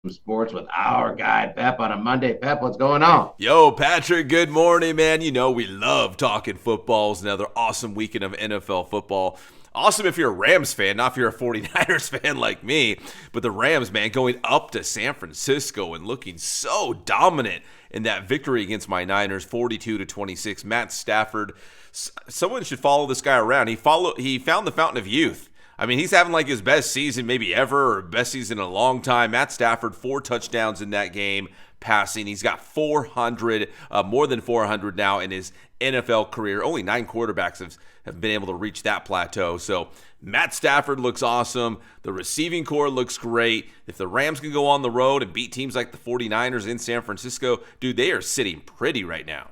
Sports with our guy Pep on a Monday. Pep, what's going on? Yo, Patrick, good morning, man. You know, we love talking football. It's another awesome weekend of NFL football. Awesome if you're a Rams fan, not if you're a 49ers fan like me. But the Rams, man, going up to San Francisco and looking so dominant in that victory against my Niners, 42-26. Matt Stafford, someone should follow this guy around. He found the fountain of youth. I mean, he's having like his best season maybe ever or best season in a long time. Matt Stafford, 4 touchdowns in that game passing. He's got 400, more than 400 now in his NFL career. Only 9 quarterbacks have been able to reach that plateau. So Matt Stafford looks awesome. The receiving core looks great. If the Rams can go on the road and beat teams like the 49ers in San Francisco, dude, they are sitting pretty right now.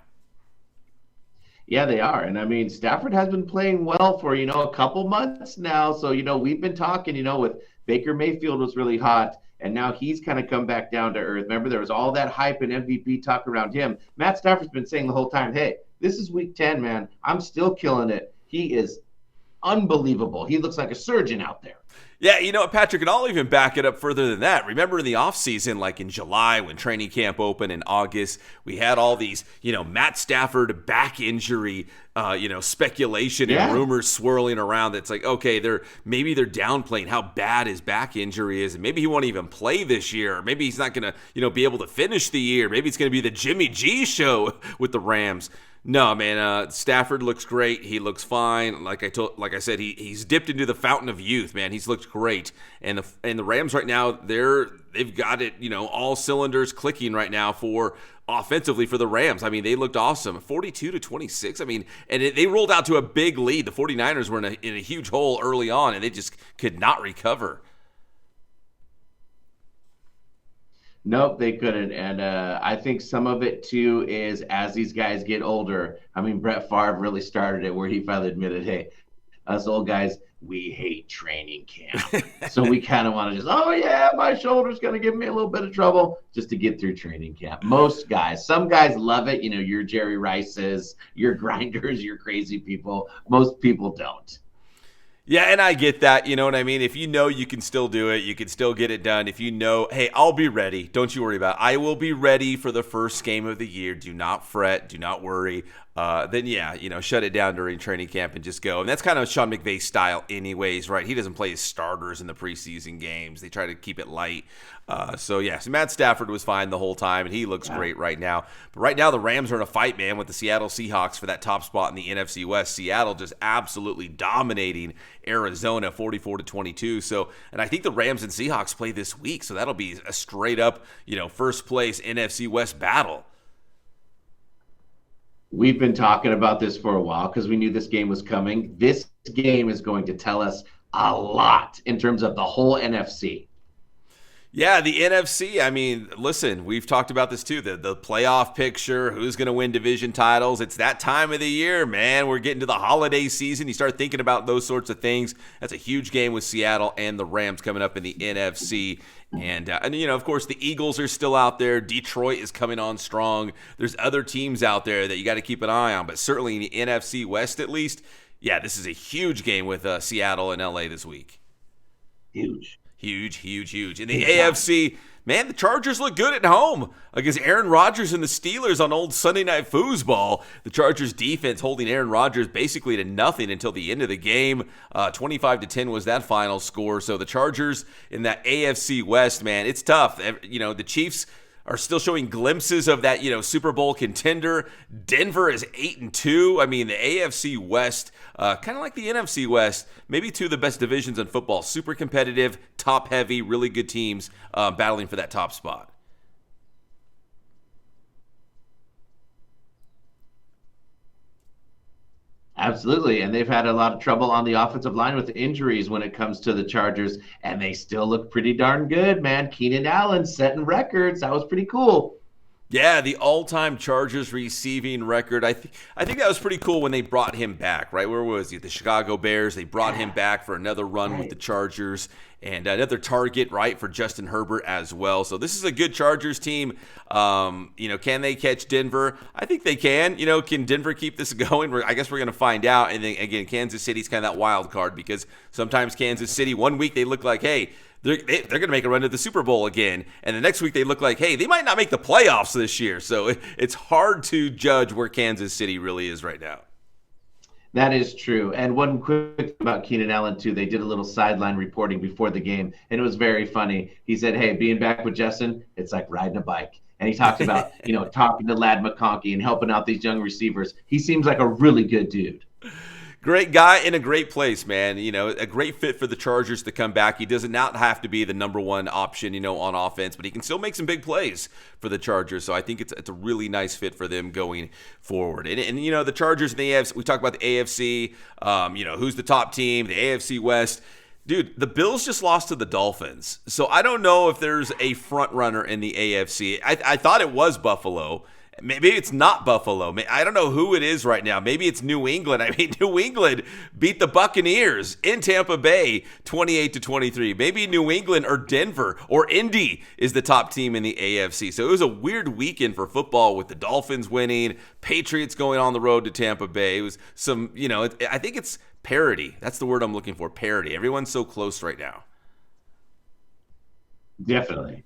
Yeah, they are. And I mean, Stafford has been playing well for, a couple months now. So, we've been talking, with Baker Mayfield was really hot. And now he's kind of come back down to earth. Remember, there was all that hype and MVP talk around him. Matt Stafford's been saying the whole time, hey, this is week 10, man. I'm still killing it. He is unbelievable. He looks like a surgeon out there. Yeah, you know what, Patrick, and I'll even back it up further than that. Remember in the offseason, like in July when training camp opened in August, we had all these, Matt Stafford back injury, speculation and rumors swirling around. That's like, okay, maybe they're downplaying how bad his back injury is, and maybe he won't even play this year. Or maybe he's not going to, be able to finish the year. Maybe it's going to be the Jimmy G show with the Rams. No, man. Stafford looks great. He looks fine. Like I said, he's dipped into the fountain of youth, man. He's looked great, and the Rams right now they've got it, all cylinders clicking right now for offensively for the Rams. I mean, they looked awesome, 42-26. I mean, and they rolled out to a big lead. The 49ers were in a huge hole early on, and they just could not recover. Nope, they couldn't. And I think some of it, too, is as these guys get older. I mean, Brett Favre really started it where he finally admitted, hey, us old guys, we hate training camp. So we kind of want to just, oh, yeah, my shoulder's going to give me a little bit of trouble just to get through training camp. Most guys, some guys love it. Your Jerry Rices, your grinders, your crazy people. Most people don't. Yeah, and I get that. You know what I mean? If you know you can still do it, you can still get it done. If you know, hey, I'll be ready. Don't you worry about it. I will be ready for the first game of the year. Do not fret. Do not worry. Then, yeah, shut it down during training camp and just go. And that's kind of Sean McVay's style anyways, right? He doesn't play his starters in the preseason games. They try to keep it light. So Matt Stafford was fine the whole time, and he looks great right now. But right now, the Rams are in a fight, man, with the Seattle Seahawks for that top spot in the NFC West. Seattle just absolutely dominating Arizona 44-22. So, and I think the Rams and Seahawks play this week, so that'll be a straight up, first place NFC West battle. We've been talking about this for a while because we knew this game was coming. This game is going to tell us a lot in terms of the whole NFC. Yeah, the NFC, I mean, listen, we've talked about this too, the playoff picture, who's going to win division titles. It's that time of the year, man. We're getting to the holiday season. You start thinking about those sorts of things. That's a huge game with Seattle and the Rams coming up in the NFC. And of course, the Eagles are still out there. Detroit is coming on strong. There's other teams out there that you got to keep an eye on, but certainly in the NFC West at least, yeah, this is a huge game with Seattle and LA this week. Huge. Huge. In the AFC, man, the Chargers look good at home against Aaron Rodgers and the Steelers on old Sunday Night Foosball. The Chargers defense holding Aaron Rodgers basically to nothing until the end of the game. 25-10 was that final score. So the Chargers in that AFC West, man, it's tough. The Chiefs are still showing glimpses of that, Super Bowl contender. Denver is 8-2. I mean, the AFC West, kind of like the NFC West, maybe two of the best divisions in football. Super competitive, top-heavy, really good teams battling for that top spot. Absolutely. And they've had a lot of trouble on the offensive line with injuries when it comes to the Chargers, and they still look pretty darn good, man. Keenan Allen setting records. That was pretty cool. Yeah, the all-time Chargers receiving record. I think that was pretty cool when they brought him back, right? Where was he? The Chicago Bears. They brought him back for another run with the Chargers and another target, right, for Justin Herbert as well. So this is a good Chargers team. Can they catch Denver? I think they can. Can Denver keep this going? I guess we're going to find out. And then, again, Kansas City's kind of that wild card because sometimes Kansas City, one week they look like, hey, they're going to make a run to the Super Bowl again. And the next week they look like, hey, they might not make the playoffs this year. So it's hard to judge where Kansas City really is right now. That is true. And one quick thing about Keenan Allen, too, they did a little sideline reporting before the game, and it was very funny. He said, hey, being back with Justin, it's like riding a bike. And he talked about, talking to Lad McConkey and helping out these young receivers. He seems like a really good dude. Great guy in a great place, man. A great fit for the Chargers to come back. He does not have to be the number one option, on offense, but he can still make some big plays for the Chargers. So I think it's a really nice fit for them going forward. And the Chargers and the AFC, we talked about the AFC, who's the top team, the AFC West. Dude, the Bills just lost to the Dolphins. So I don't know if there's a front runner in the AFC. I thought it was Buffalo. Maybe it's not Buffalo. I don't know who it is right now. Maybe it's New England. I mean, New England beat the Buccaneers in Tampa Bay 28-23. Maybe New England or Denver or Indy is the top team in the AFC. So it was a weird weekend for football with the Dolphins winning, Patriots going on the road to Tampa Bay. It was some, I think it's parity. That's the word I'm looking for, parity. Everyone's so close right now. Definitely.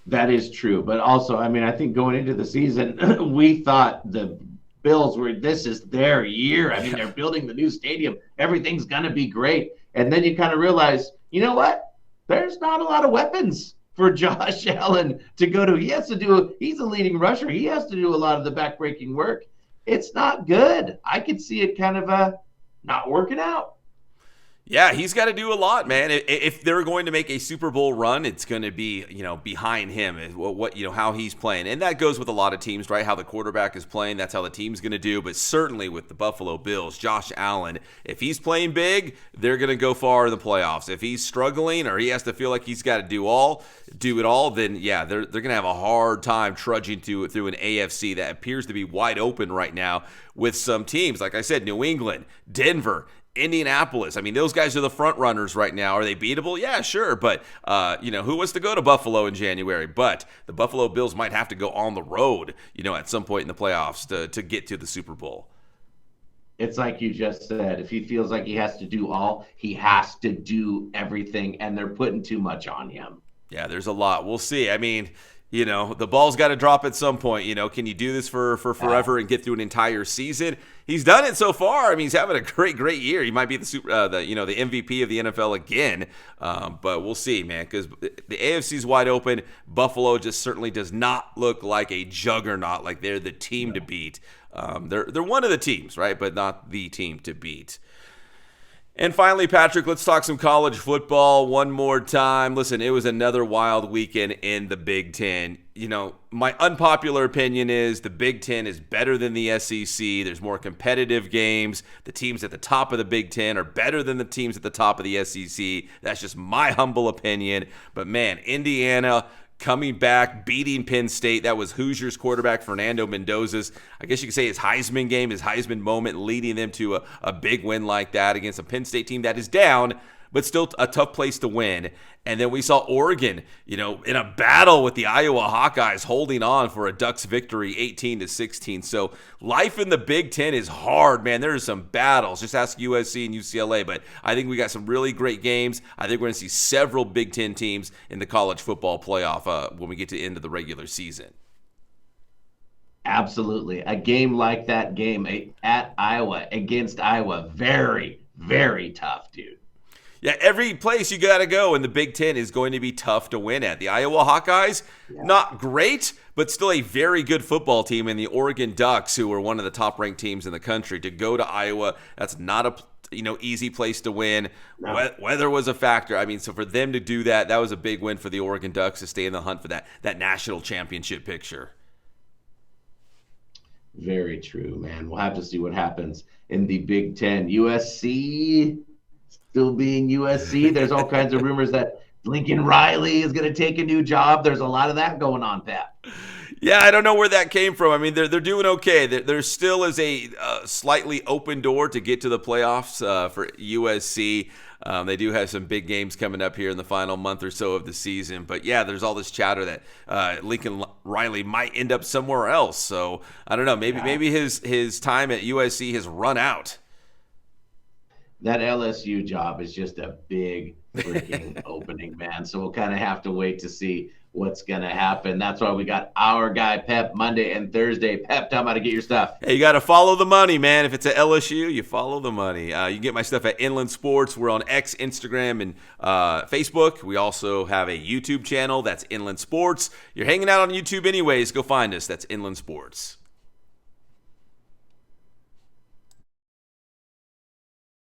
That is true. But also, I think going into the season, we thought the Bills this is their year. They're building the new stadium. Everything's going to be great. And then you kind of realize, you know what? There's not a lot of weapons for Josh Allen to go to. He's a leading rusher. He has to do a lot of the backbreaking work. It's not good. I could see it kind of not working out. Yeah, he's got to do a lot, man. If they're going to make a Super Bowl run, it's going to be, behind him, how he's playing. And that goes with a lot of teams, right? How the quarterback is playing, that's how the team's going to do. But certainly with the Buffalo Bills, Josh Allen, if he's playing big, they're going to go far in the playoffs. If he's struggling or he has to feel like he's got to do it all, then yeah, they're going to have a hard time trudging through an AFC that appears to be wide open right now with some teams. Like I said, New England, Denver, Indianapolis. Those guys are the front runners right now. Are they beatable? Yeah, sure. But, who wants to go to Buffalo in January? But the Buffalo Bills might have to go on the road, at some point in the playoffs to get to the Super Bowl. It's like you just said. If he feels like he has to do all, he has to do everything, and they're putting too much on him. Yeah, there's a lot. We'll see. The ball's got to drop at some point. Can you do this for forever and get through an entire season? He's done it so far. He's having a great year. He might be the MVP of the NFL again. But we'll see, man, because the AFC's wide open. Buffalo just certainly does not look like a juggernaut, like they're the team to beat. They're one of the teams, right, but not the team to beat. And finally, Patrick, let's talk some college football one more time. Listen, it was another wild weekend in the Big Ten. My unpopular opinion is the Big Ten is better than the SEC. There's more competitive games. The teams at the top of the Big Ten are better than the teams at the top of the SEC. That's just my humble opinion. But man, Indiana coming back, beating Penn State. That was Hoosiers quarterback Fernando Mendoza's, I guess you could say, his Heisman game, his Heisman moment, leading them to a big win like that against a Penn State team that is down, but still a tough place to win. And then we saw Oregon, in a battle with the Iowa Hawkeyes, holding on for a Ducks victory 18-16. So life in the Big Ten is hard, man. There are some battles. Just ask USC and UCLA. But I think we got some really great games. I think we're going to see several Big Ten teams in the college football playoff when we get to the end of the regular season. Absolutely. A game like that game at Iowa against Iowa, very, very tough, dude. Yeah, every place you got to go in the Big Ten is going to be tough to win at. The Iowa Hawkeyes, not great, but still a very good football team. And the Oregon Ducks, who are one of the top-ranked teams in the country, to go to Iowa, that's not a easy place to win. No. Weather was a factor. So for them to do that, that was a big win for the Oregon Ducks to stay in the hunt for that national championship picture. Very true, man. We'll have to see what happens in the Big Ten. USC still being USC. There's all kinds of rumors that Lincoln Riley is going to take a new job. There's a lot of that going on, Pat. Yeah, I don't know where that came from. They're doing okay. There still is a slightly open door to get to the playoffs for USC. They do have some big games coming up here in the final month or so of the season. But, yeah, there's all this chatter that Lincoln Riley might end up somewhere else. So, I don't know. Maybe his time at USC has run out. that LSU job is just a big freaking opening, man. So we'll kind of have to wait to see what's going to happen. That's why we got our guy Pep Monday and Thursday. Pep, tell me how to get your stuff. Hey, you got to follow the money, man. If it's at LSU, you follow the money. You can get my stuff at Inland Sports. We're on X, Instagram, and Facebook. We also have a YouTube channel. That's Inland Sports. You're hanging out on YouTube anyways. Go find us. That's Inland Sports.